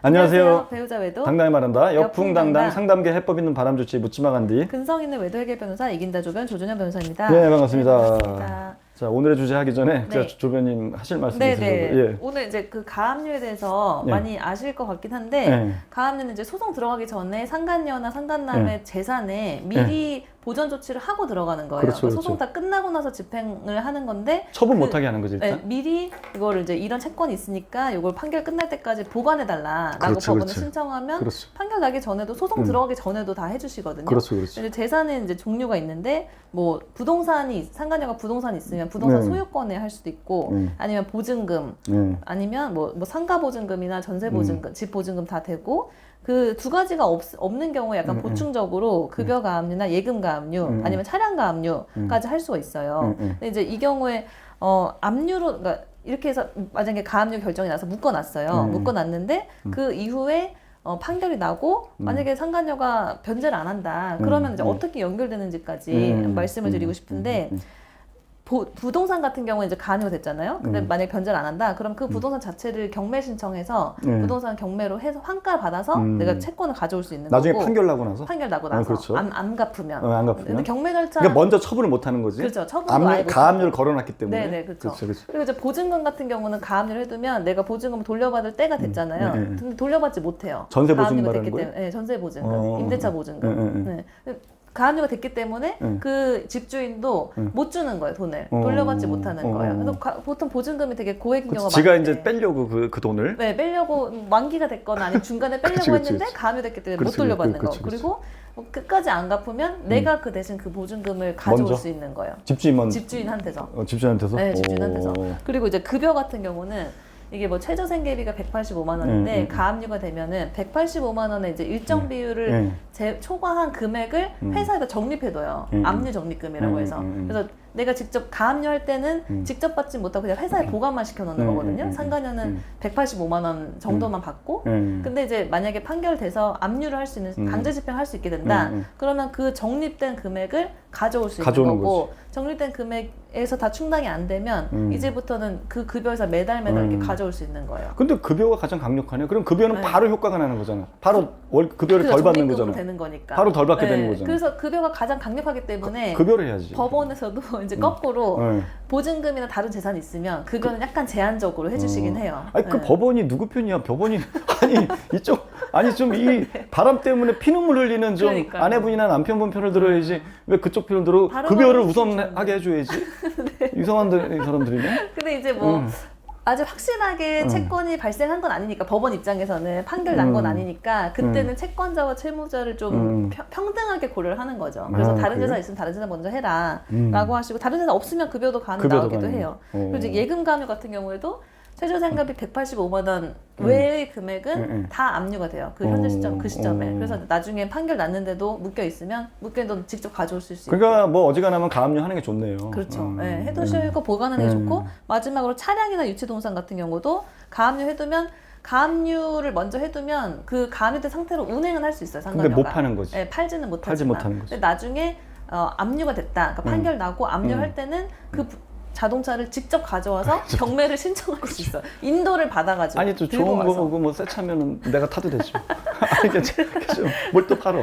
안녕하세요. 배우자 외도 당당히 말한다. 역풍당당. 역풍당당 상담계 해법 있는 바람 좋지 묻지마 간디. 근성 있는 외도 해결 변호사 이긴다 조변 조준현 변호사입니다. 네, 반갑습니다. 네, 반갑습니다. 자, 오늘의 주제 하기 전에 네. 조변님 하실 말씀 네네. 있으셔서 예. 오늘 이제 그 가압류에 대해서 네. 많이 아실 것 같긴 한데 네. 가압류는 이제 소송 들어가기 전에 상간녀나 상간남의 네. 재산에 미리 보전 조치를 하고 들어가는 거예요. 그렇죠, 그러니까 소송 그렇죠. 다 끝나고 나서 집행을 하는 건데 처분 그- 못하게 하는 거지 일단. 네, 미리 이거를 이제 이런 채권이 있으니까 이걸 판결 끝날 때까지 보관해달라라고 그렇죠, 법원에 그렇죠. 신청하면 그렇죠. 판결 나기 전에도 소송 들어가기 전에도 다 해주시거든요. 그렇죠, 그렇죠. 근데 재산은 이제 종류가 있는데 뭐 부동산이 상간녀가 부동산이 있으면 부동산 네. 소유권에 할 수도 있고 네. 아니면 보증금 네. 아니면 뭐 상가 보증금이나 전세 보증금, 집 보증금 다 되고 그 두 가지가 없는 경우에 약간 보충적으로 급여 가압류나 예금 가압류 아니면 차량 가압류까지 할 수가 있어요. 근데 이제 이 경우에 압류로 그러니까 이렇게 해서 만약에 가압류 결정이 나서 묶어놨어요. 묶어놨는데 그 이후에 판결이 나고 만약에 상간녀가 변제를 안 한다. 그러면 이제 어떻게 연결되는지까지 말씀을 드리고 싶은데 부동산 같은 경우에 이제 가압류가 됐잖아요. 근데 만약에 변제를 안 한다. 그럼 그 부동산 자체를 경매 신청해서 부동산 경매로 해서 환가를 받아서 내가 채권을 가져올 수 있는 나중에 거고 판결 나고 나서. 판결 나고 나서 그렇죠. 안 갚으면 안 갚으면. 근데 경매 절차 그러니까 먼저 처분을 못 하는 거지. 그렇죠. 처분도 아예 못 가압류를 걸어놨기 때문에. 네네, 그렇죠. 그렇죠, 그렇죠. 그리고 이제 보증금 같은 경우는 가압류를 해두면 내가 보증금 돌려받을 때가 됐잖아요. 네. 근데 돌려받지 못해요. 전세 보증금 가압류가 말하는 됐기 거예요? 때문에, 네, 전세 보증금, 임대차 보증금. 네. 가압류가 됐기 때문에 그 집주인도 못 주는 거예요, 돈을. 돌려받지 못하는 거예요. 그래서 보통 보증금이 되게 고액인 경우가 지가 많은데 이제 빼려고 그 돈을. 네, 빼려고 만기가 됐거나 아니면 중간에 빼려고 그치, 그치, 했는데 그치. 가압류 됐기 때문에 그렇지, 못 돌려받는 그렇지, 거. 그렇지. 그리고 끝까지 안 갚으면 내가 그 대신 그 보증금을 가져올 먼저? 수 있는 거예요. 집주인만. 집주인한테서. 집주인한테서. 네, 집주인한테서. 오. 그리고 이제 급여 같은 경우는 이게 뭐 최저 생계비가 185만 원인데 가압류가 되면은 185만 원에 이제 일정 비율을 초과한 금액을 회사에다 적립해둬요. 압류 적립금이라고 해서. 그래서 내가 직접 가압류할 때는 직접 받지 못하고 그냥 회사에 보관만 시켜놓는 거거든요. 상간녀는 185만 원 정도만 받고. 근데 이제 만약에 판결돼서 압류를 할 수 있는 강제 집행할 수 있게 된다. 그러면 그 적립된 금액을 가져올 수 있는 가져오는 거고 거지. 적립된 금액에서 다 충당이 안 되면 이제부터는 그 급여에서 매달 이렇게 가져올 수 있는 거예요. 근데 급여가 가장 강력하네요. 그럼 급여는 네. 바로 효과가 나는 거잖아. 바로 급여를 그래서 덜 받는 적립금으로 거잖아. 되는 거니까. 바로 덜 받게 되는 거잖아. 그래서 급여가 가장 강력하기 때문에 급여를 해야지. 법원에서도 이제 거꾸로 네. 보증금이나 다른 재산이 있으면 급여는 약간 제한적으로 해주시긴 해요. 아니 그 네. 법원이 누구 편이야? 법원이 아니 이쪽 아니 좀 이 바람 때문에 피눈물 흘리는 좀 그러니까요. 아내분이나 남편분 편을 들어야지 왜 그쪽 편을 들어? 바로 급여를 하는 우선하게 해줘야지. 이상한데 이 사람들이네. 근데 이제 뭐 아주 확실하게 채권이 발생한 건 아니니까 법원 입장에서는 판결 난 건 아니니까 그때는 채권자와 채무자를 좀 평등하게 고려를 하는 거죠. 그래서 다른 그래요? 재산 있으면 다른 재산 먼저 해라 라고 하시고 다른 재산 없으면 급여도 급여도 나오기도 가능. 해요. 그리고 이제 예금 가압류 같은 경우에도 최저 생활비 185만 원 외의 금액은 다 압류가 돼요. 그 현재 시점 그 시점에. 그래서 나중에 판결 났는데도 묶여 있으면 묶여 있는 돈 직접 가져오실 수 있고. 그러니까 뭐 어지간하면 가압류 하는 게 좋네요. 그렇죠. 네, 해두시고 보관하는 게 좋고 마지막으로 차량이나 유치동산 같은 경우도 가압류 해두면 가압류를 먼저 해두면 그 가압류된 상태로 운행은 할 수 있어요. 근데 상간녀가. 못 파는 거지. 네, 팔지는 못하지만. 팔지 못하는 거지. 근데 나중에 압류가 됐다. 그러니까 판결 나고 압류할 때는 그 자동차를 직접 가져와서 경매를 신청할 수 있어요. 인도를 받아가지고. 아니 또 들고 좋은 와서. 거고 뭐 새 차면은 내가 타도 되죠. 뭘 또 팔어?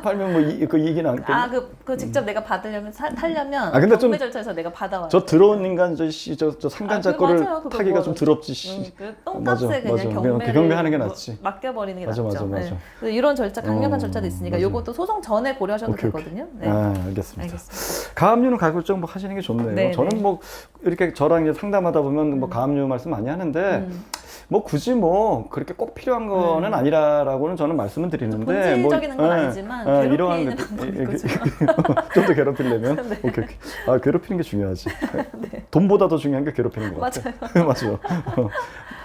팔면 뭐 그 이익이 나겠네. 아, 그 직접 내가 받으려면 타려면 아, 근데 경매 좀 절차에서 내가 받아와요. 저 더러운 인간 저 상간자 그거 거를 맞아요. 그거 타기가 뭐, 좀 더럽지. 씨. 그 똥값에 맞아, 그냥 맞아. 경매를 경매하는 게 낫지. 맡겨버리는 게 맞아, 낫죠. 맞아, 맞아. 네. 그래서 이런 절차, 강력한 절차도 있으니까 맞아. 요것도 소송 전에 고려하셔도 오케이, 되거든요. 오케이. 네. 아, 알겠습니다. 알겠습니다. 가압류는 가급적 뭐 하시는 게 좋네요. 네, 저는 네. 뭐 이렇게 저랑 이제 상담하다 보면 뭐 가압류 말씀 많이 하는데 뭐 굳이 뭐 그렇게 꼭 필요한 거는 아니라라고는 저는 말씀을 드리는데 본질적인 건 아니지만 괴롭히는 방법인 거죠. 좀 더 괴롭히려면 네. 오케이. 아, 괴롭히는 게 중요하지. 돈보다 더 중요한 게 괴롭히는 거 같아. 맞아요.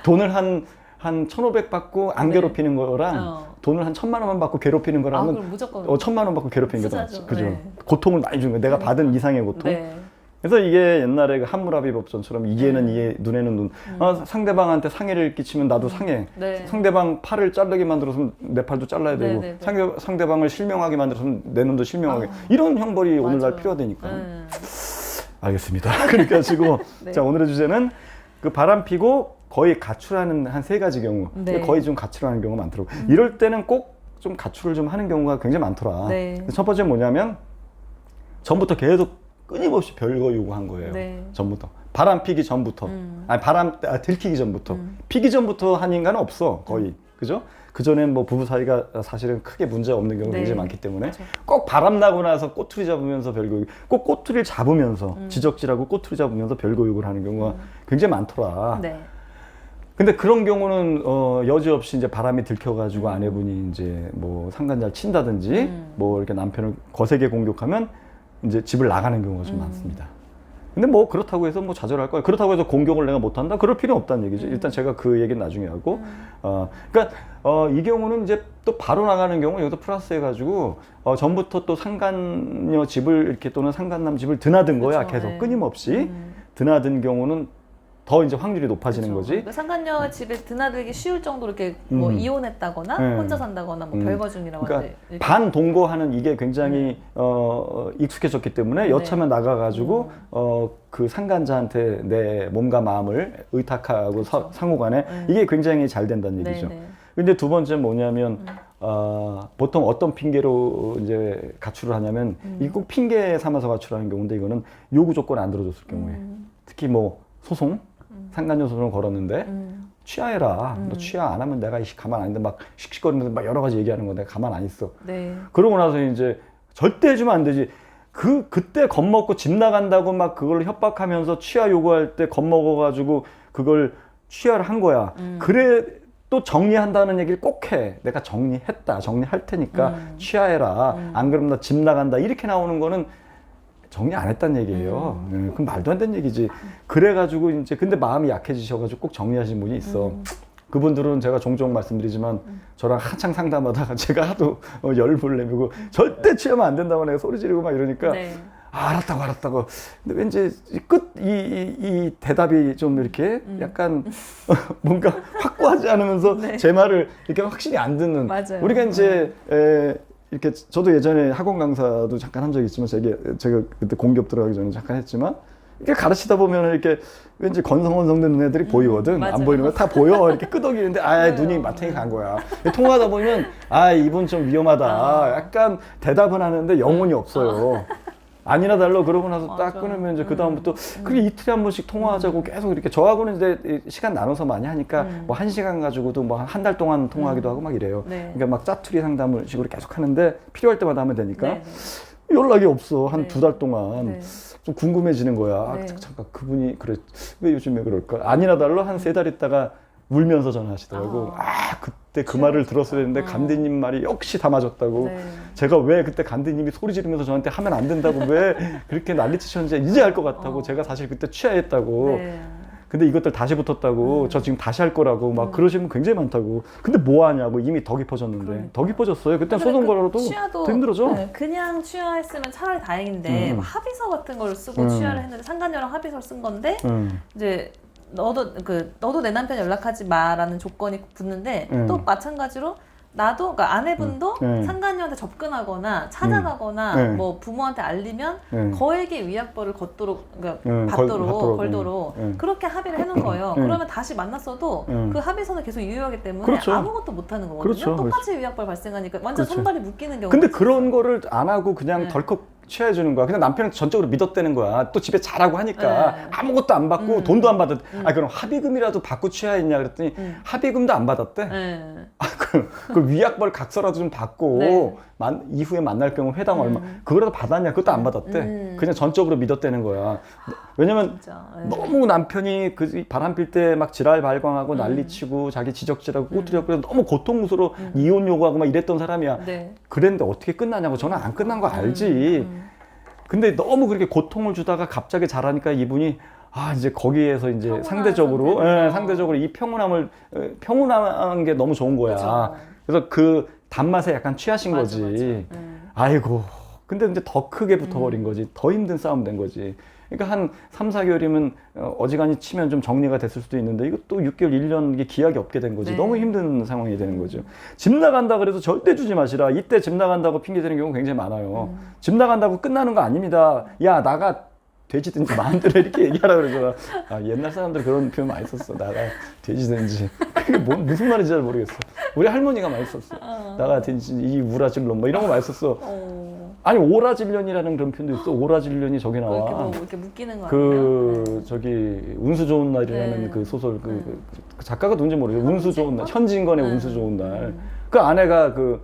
돈을 한 1,500 받고 안 네. 괴롭히는 거랑 돈을 한 1,000만 원만 받고 괴롭히는 거랑은 그럼 무조건 1,000만 원 받고 괴롭히는 게 더 투자죠. 낫지. 그죠? 네. 고통을 많이 주는 거야. 내가 받은 이상의 고통. 네. 그래서 이게 옛날에 그 한무라비 법전처럼 이에는 이에, 눈에는 눈. 상대방한테 상해를 끼치면 나도 상해. 네. 상대방 팔을 자르게 만들어서는 내 팔도 잘라야 되고, 네, 네, 네. 상대방을 실명하게 만들어서는 내 눈도 실명하게. 이런 형벌이 오늘날 맞아요. 필요하다니까. 네. 알겠습니다. 그러니까 지금 네. 자, 오늘의 주제는 그 바람 피고 거의 가출하는 한 3가지 경우, 네. 거의 좀 가출하는 경우가 많더라고. 이럴 때는 꼭 좀 가출을 좀 하는 경우가 굉장히 많더라. 네. 첫 번째 뭐냐면 전부터 계속 끊임없이 별거 요구한 거예요. 네. 전부터 바람 피기 전부터, 아니 바람 들키기 전부터, 피기 전부터 한 인간은 없어 거의, 그죠? 그 전엔 뭐 부부 사이가 사실은 크게 문제 없는 경우가 네. 굉장히 많기 때문에 그렇죠. 꼭 바람 나고 나서 꼬투리 잡으면서 별거 요구, 꼭 꼬투리를 잡으면서 지적질하고 꼬투리 잡으면서 별거 요구를 하는 경우가 굉장히 많더라. 네. 근데 그런 경우는 여지없이 이제 바람이 들켜가지고 아내분이 이제 뭐 상간자를 친다든지 뭐 이렇게 남편을 거세게 공격하면 이제 집을 나가는 경우가 좀 많습니다. 근데 뭐 그렇다고 해서 뭐 좌절할 거야. 그렇다고 해서 공격을 내가 못한다? 그럴 필요 없다는 얘기죠. 일단 제가 그 얘기는 나중에 하고. 그러니까 이 경우는 이제 또 바로 나가는 경우 여기서 플러스 해가지고 전부터 또 상간녀 집을 이렇게 또는 상간남 집을 드나든 거야. 그렇죠. 계속 네. 끊임없이 드나든 경우는 더 이제 확률이 높아지는 그렇죠. 거지. 그러니까 상간녀 집에 드나들기 쉬울 정도로 이렇게 뭐 이혼했다거나 네. 혼자 산다거나 뭐 별거 중이라고 그러니까 하는데 반동거하는 이게 굉장히 익숙해졌기 때문에 여차면 나가가지고 그 상간자한테 내 몸과 마음을 의탁하고 그렇죠. 상호간에 이게 굉장히 잘 된다는 얘기죠. 네, 네. 근데 두 번째는 뭐냐면 보통 어떤 핑계로 이제 가출을 하냐면 이게 꼭 핑계 삼아서 가출하는 경우인데 이거는 요구 조건 안 들어줬을 경우에 특히 뭐 소송 상간녀 소송을 걸었는데 취하해라. 너 취하 안 하면 내가 가만 안 있는데 막 씩씩거리면서 막 여러 가지 얘기하는 거 내가 가만 안 있어. 네. 그러고 나서 이제 절대 해주면 안 되지. 그때 겁먹고 집 나간다고 막 그걸 협박하면서 취하 요구할 때 겁먹어가지고 그걸 취하를 한 거야. 그래 또 정리한다는 얘기를 꼭 해. 내가 정리했다. 정리할 테니까 취하해라. 안 그러면 나 집 나간다. 이렇게 나오는 거는 정리 안 했다는 얘기예요. 그럼 말도 안 되는 얘기지. 그래가지고 이제 근데 마음이 약해지셔가지고 꼭 정리하신 분이 있어. 그분들은 제가 종종 말씀드리지만 저랑 한창 상담하다가 제가 하도 열불 내밀고 절대 취하면 안 된다고 내가 소리 지르고 막 이러니까 네. 알았다고. 근데 왠지 이 대답이 좀 이렇게 약간 뭔가 확고하지 않으면서 네. 제 말을 이렇게 확실히 안 듣는. 맞아요. 우리가 이제 이렇게 저도 예전에 학원 강사도 잠깐 한 적이 있지만 제가 그때 공기업 들어가기 전에 잠깐 했지만 이렇게 가르치다 보면 이렇게 왠지 건성건성된 눈애들이 보이거든. 맞아요. 안 보이는 거 다 보여. 이렇게 끄덕이는데 눈이 마탱이 간 거야. 통화하다 보면 이분 좀 위험하다. 약간 대답은 하는데 영혼이 없어요. 아니나 달러 그러고 나서 딱 맞아. 끊으면 이제 그다음부터 그게 이틀에 한 번씩 통화하자고 계속 이렇게 저하고는 이제 시간 나눠서 많이 하니까 뭐 1시간 가지고도 뭐 한 달 동안 통화하기도 하고 막 이래요. 네. 그러니까 막 짜투리 상담을 식으로 계속 하는데 필요할 때마다 하면 되니까 네. 연락이 없어. 한 네. 2달 동안. 네. 좀 궁금해지는 거야. 네. 잠깐 그분이 그래 왜 요즘에 그럴까? 아니나 달러 한 3달 있다가 울면서 전화하시더라고. 그때 그 말을 들었어야 했는데 간디님 말이 역시 다 맞았다고. 네. 제가 왜 그때 간디님이 소리 지르면서 저한테 하면 안 된다고 왜 그렇게 난리치셨는지 이제 알 것 같다고. 제가 사실 그때 취하했다고. 네. 근데 이것들 다시 붙었다고. 저 지금 다시 할 거라고 막 그러시는 분 굉장히 많다고. 근데 뭐 하냐고. 이미 더 깊어졌는데. 더 깊어졌어요. 그때 소송 걸어도 더 힘들어져. 네, 그냥 취하했으면 차라리 다행인데 뭐 합의서 같은 걸 쓰고 취하를 했는데 상간녀랑 합의서를 쓴 건데 이제 너도 내 남편 연락하지 마라는 조건이 붙는데 또 마찬가지로 나도 그러니까 아내분도 상간녀한테 접근하거나 찾아가거나 뭐 부모한테 알리면 거액의 위약벌을 걷도록 그러니까 걸도록 그렇게 합의를 해놓은 거예요. 그러면 다시 만났어도 그 합의서는 계속 유효하기 때문에 그렇죠. 아무것도 못하는 거거든요. 그렇죠. 똑같이 위약벌 발생하니까 완전 그렇죠. 손발이 묶이는 경우가 근데 있어요. 그런 거를 안 하고 그냥 덜컥 취해주는 거야. 그냥 남편을 전적으로 믿었다는 거야. 또 집에 잘하고 하니까 아무것도 안 받고 돈도 안 받았. 그럼 합의금이라도 받고 취하했냐 그랬더니 합의금도 안 받았대. 그 위약벌 각서라도 좀 받고 이후에 만날 경우 회당 얼마 그거라도 받았냐? 그것도 안 받았대. 그냥 전적으로 믿었다는 거야. 왜냐면 진짜, 너무 남편이 그 바람 필 때 막 지랄 발광하고 난리치고 자기 지적질하고 꼬투리하고 너무 고통스러워 이혼 요구하고 막 이랬던 사람이야. 네. 그랬는데 어떻게 끝나냐고. 저는 안 끝난 거 알지. 근데 너무 그렇게 고통을 주다가 갑자기 잘하니까 이분이 이제 거기에서 이제 상대적으로 이 평온한 게 너무 좋은 거야. 그쵸. 그래서 그 단맛에 약간 취하신 거지. 아이고. 근데 이제 더 크게 붙어버린 거지. 더 힘든 싸움 된 거지. 그러니까 한 3, 4개월이면 어지간히 치면 좀 정리가 됐을 수도 있는데 이것도 6개월, 1년 이게 기약이 없게 된 거지. 네. 너무 힘든 상황이 되는 거죠. 집 나간다 그래서 절대 주지 마시라. 이때 집 나간다고 핑계 대는 경우 굉장히 많아요. 집 나간다고 끝나는 거 아닙니다. 야, 나가 돼지든지 마음대로 이렇게 얘기하라 그러잖아. 아, 옛날 사람들 그런 표현 많이 썼어. 나가 돼지든지. 그게 무슨 말인지 잘 모르겠어. 우리 할머니가 많이 썼어. 나가 돼지 이 우라질년 뭐 이런 거 많이 썼어. 아니 오라질년이라는 그런 표현도 있어. 오라질년이 저기 나와. 이렇게 뭐 이렇게 묶이는 거 그 아니에요? 저기 운수 좋은 날이라는 네. 그 소설 그 작가가 누군지 모르겠어. 운수 좋은 날, 현진건의 운수 좋은 날. 음. 그 아내가 그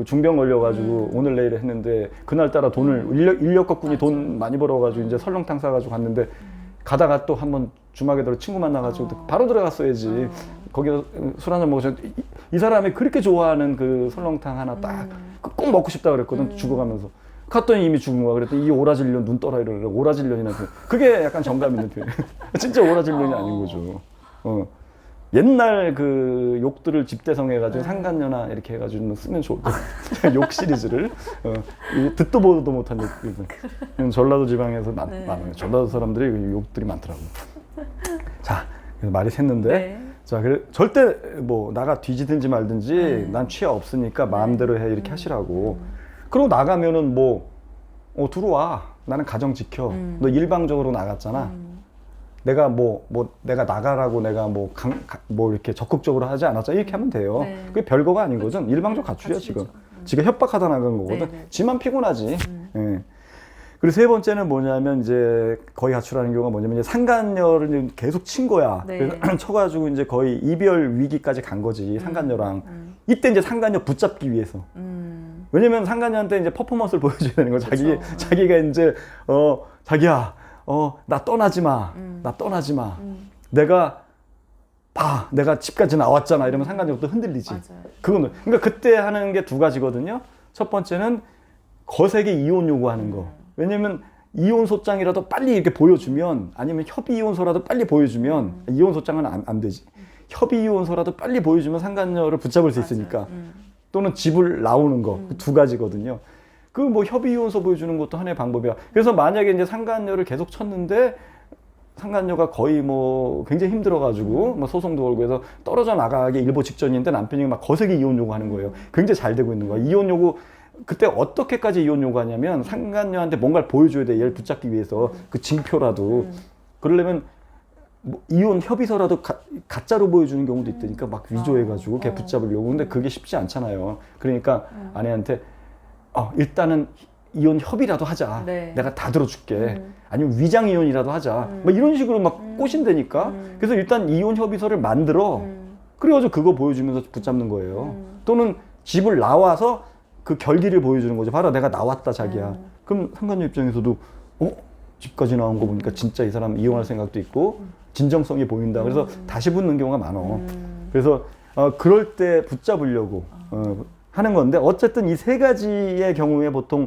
중병 걸려가지고 오늘 내일 했는데 그날따라 돈을 인력거꾼이 돈 많이 벌어가지고 이제 설렁탕 사가지고 갔는데 가다가 또 한번 주막에 들어 친구 만나가지고 바로 들어갔어야지. 거기서 술 한잔 먹어서 이 사람이 그렇게 좋아하는 그 설렁탕 하나 딱 꼭 먹고 싶다 그랬거든. 죽어가면서. 갔더니 이미 죽은 거야. 그랬더니 이 오라질년 눈 떠라 이러래. 오라질년이나 그게 약간 정감 있는 표현. 진짜 오라질년이 아닌 거죠. 옛날 그 욕들을 집대성해가지고 상간녀나 이렇게 해가지고 쓰면 좋을 것 같아요. 욕 시리즈를. 듣도 보도 못한 욕들. 전라도 지방에서 많아요. 전라도 사람들이 그 욕들이 많더라고요. 자, 그래서 말이 샜는데. 네. 자, 그래, 절대 뭐 나가 뒤지든지 말든지 난 취하 없으니까 마음대로 해 이렇게 하시라고. 그러고 나가면은 뭐 들어와. 나는 가정 지켜. 너 일방적으로 나갔잖아. 내가 내가 나가라고 내가 뭐 이렇게 적극적으로 하지 않았잖아. 이렇게 하면 돼요. 네. 그게 별거가 아닌 거든. 일방적 가출이야 지금. 지가 협박하다 나간 거거든. 네. 지만 피곤하지. 예. 그리고 세 번째는 뭐냐면 이제 거의 가출하는 경우가 뭐냐면 이제 상간녀를 계속 친 거야. 네. 그래서 쳐가지고 이제 거의 이별 위기까지 간 거지 상간녀랑. 이때 이제 상간녀 붙잡기 위해서. 왜냐면 상간녀한테 이제 퍼포먼스를 보여줘야 되는 거. 자기가 이제 자기야, 나 떠나지 마. 나 떠나지 마. 내가 집까지 나왔잖아. 이러면 상간녀부터 흔들리지. 맞아요. 그거는 그러니까 그때 하는 게 두 가지거든요. 첫 번째는 거세게 이혼 요구하는 거. 왜냐면 이혼 소장이라도 빨리 이렇게 보여주면 아니면 협의 이혼서라도 빨리 보여주면 이혼 소장은 안 되지. 협의 이혼서라도 빨리 보여주면 상간녀를 붙잡을 수 있으니까. 또는 집을 나오는 거. 그 두 가지거든요. 그 뭐 협의 이혼서 보여주는 것도 하나의 방법이야. 그래서 만약에 이제 상간녀를 계속 쳤는데 상간녀가 거의 뭐 굉장히 힘들어가지고 뭐 소송도 걸고 해서 떨어져 나가기 일보 직전인데 남편이 막 거세게 이혼 요구하는 거예요. 굉장히 잘 되고 있는 거야. 이혼 요구 그때 어떻게까지 이혼 요구하냐면 상간녀한테 뭔가를 보여줘야 돼. 얘를 붙잡기 위해서 그 징표라도. 그러려면 뭐 이혼 협의서라도 가짜로 보여주는 경우도 있다니까 막 위조해가지고 걔 붙잡으려고. 근데 그게 쉽지 않잖아요. 그러니까 아내한테 일단은 이혼 협의라도 하자. 네. 내가 다 들어줄게. 아니면 위장 이혼이라도 하자. 뭐 이런 식으로 막 꼬신다니까. 그래서 일단 이혼 협의서를 만들어. 그래가지고 그거 보여주면서 붙잡는 거예요. 또는 집을 나와서 그 결기를 보여주는 거죠. 봐라, 내가 나왔다, 자기야. 그럼 상간녀 입장에서도 집까지 나온 거 보니까 진짜 이 사람 이혼할 생각도 있고 진정성이 보인다. 그래서 다시 붙는 경우가 많아. 그래서 그럴 때 붙잡으려고 하는 건데 어쨌든 이 세 가지의 경우에 보통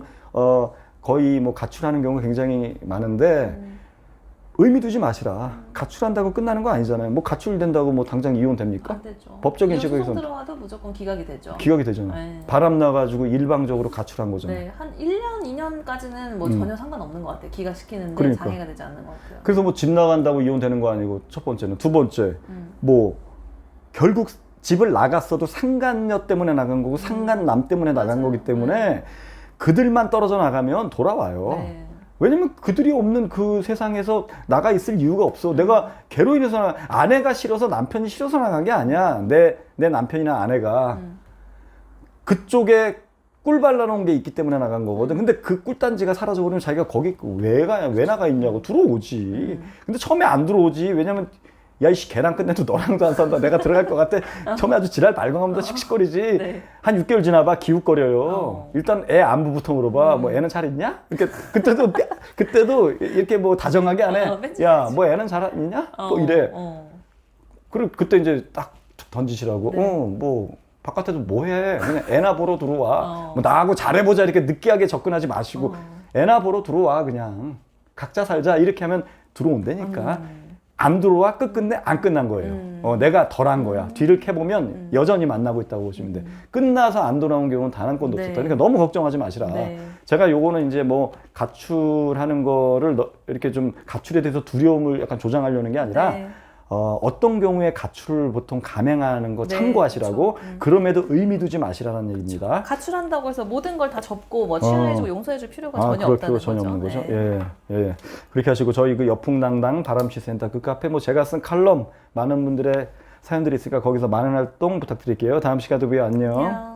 거의 뭐 가출하는 경우가 굉장히 많은데 의미 두지 마시라. 가출한다고 끝나는 거 아니잖아요. 뭐 가출된다고 뭐 당장 이혼 됩니까? 안 되죠. 법적인 소송 식으로 들어가도 무조건 기각이 되죠. 기각이 되잖아요. 네. 바람 나가지고 일방적으로 가출한 거잖아요. 네, 한 1년, 2년까지는 뭐 전혀 상관없는 것 같아요. 기각시키는데 그러니까. 장애가 되지 않는 것 같아요. 그래서 뭐 집 나간다고 이혼되는 거 아니고 첫 번째는. 두 번째 뭐 결국 집을 나갔어도 상간녀 때문에 나간 거고 상간남 때문에 나간 거기 때문에 그들만 떨어져 나가면 돌아와요. 네. 왜냐면 그들이 없는 그 세상에서 나가 있을 이유가 없어. 내가 개로 인해서 아내가 싫어서 남편이 싫어서 나간 게 아니야. 내 남편이나 아내가 그쪽에 꿀 발라놓은 게 있기 때문에 나간 거거든. 근데 그 꿀단지가 사라져버리면 자기가 거기 왜 나가 있냐고. 들어오지. 근데 처음에 안 들어오지. 왜냐면 야, 이씨, 걔랑 끝내도 너랑도 안 산다. 내가 들어갈 것 같아. 처음에 아주 지랄 발광하면서 씩씩거리지. 네. 한 6개월 지나봐, 기웃거려요. 일단 애 안부부터 물어봐. 뭐 애는 잘 있냐? 이렇게 그때도 이렇게 뭐 다정하게 안 해. 야, 뭐 애는 잘 있냐? 뭐 이래. 그리고 그때 이제 딱 던지시라고. 네. 뭐 바깥에도 뭐 해? 그냥 애나 보러 들어와. 뭐 나하고 잘해보자. 이렇게 느끼하게 접근하지 마시고 애나 보러 들어와. 그냥 각자 살자. 이렇게 하면 들어온다니까. 안 들어와 끝끝내 안 끝난 거예요. 내가 덜한 거야. 뒤를 캐보면 여전히 만나고 있다고 보시면 돼. 끝나서 안 돌아온 경우는 단 한 건도 네. 없었다. 그러니까 너무 걱정하지 마시라. 네. 제가 요거는 이제 뭐 가출하는 거를 이렇게 좀 가출에 대해서 두려움을 약간 조장하려는 게 아니라 네. 어떤 경우에 가출을 보통 감행하는 거 네, 참고하시라고 그렇죠. 그럼에도 의미 두지 마시라는 얘기입니다. 가출한다고 해서 모든 걸 다 접고 뭐 취하해주고 용서해줄 필요가 전혀 그럴 없다는 필요가 전혀 거죠. 없는 거죠. 네. 예. 그렇게 하시고 저희 그 여풍당당 바람취센터 그 카페 뭐 제가 쓴 칼럼 많은 분들의 사연들이 있으니까 거기서 많은 활동 부탁드릴게요. 다음 시간에 또 봬요. 안녕. 안녕.